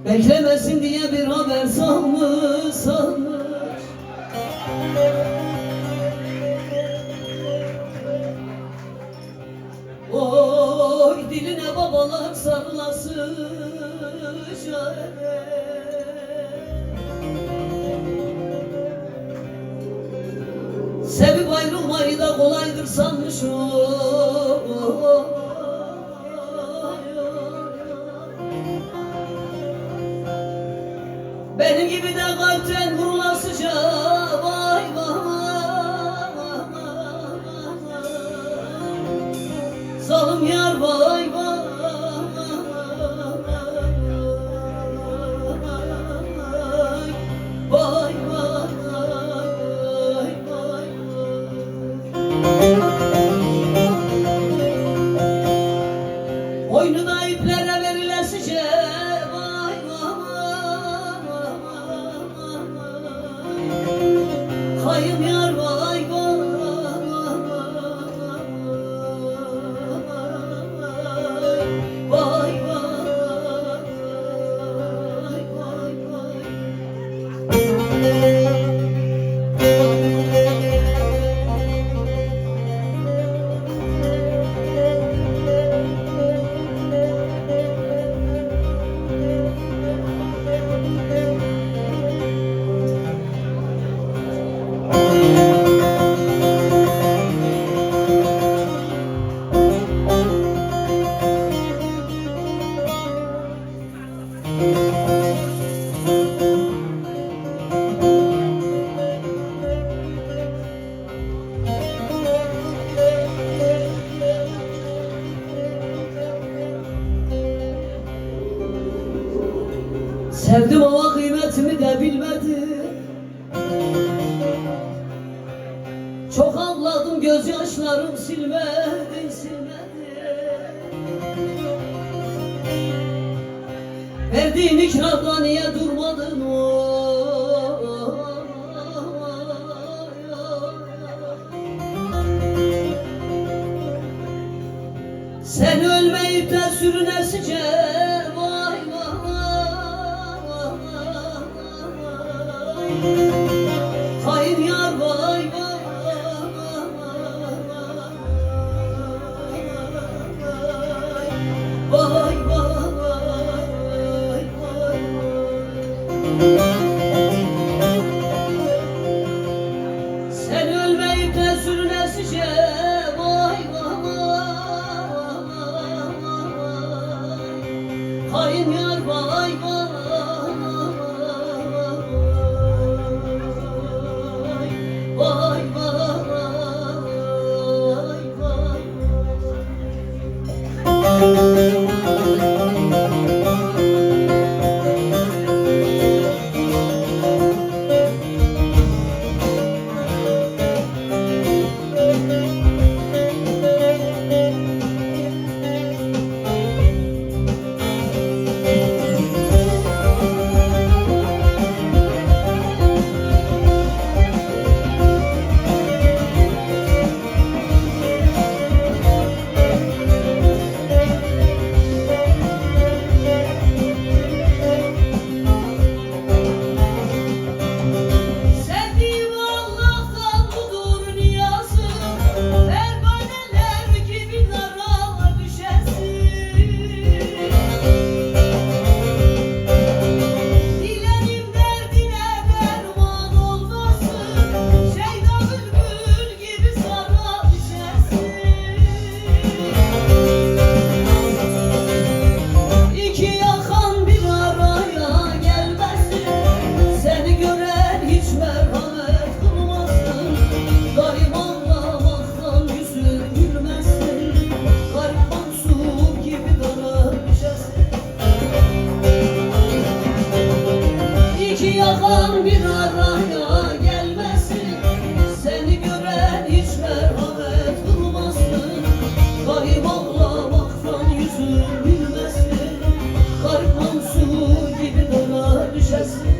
Beklemesin diye bir haber salmış. Oy diline babalar sarılasın şöyle. Sevip ayrılmayı da kolaydır sanmış o. Benim gibi de kalpten vurulasıca vay vay. Zalim yar vay vay. Vay vay. Boynuna iplere verilesice vay vay. Kayın yar vay vay. Vay vay. Sevdim ama kıymetimi de bilmedi. Çok ağladım, gözyaşlarım silmedi. Verdiğin ikramda niye durmadın o? Sen ölmeyip de sürünesice vay vay. Hayır yar vay vay. Sen ölmeyip de sürünesice vay vay. Hayır yar vay vay. Vay vay. yakan bir araya gelmesin. Seni gören hiç merhamet kılmasın. Garip ağlamaktan yüzün gülmesin. Karman su gibi dona düşesin.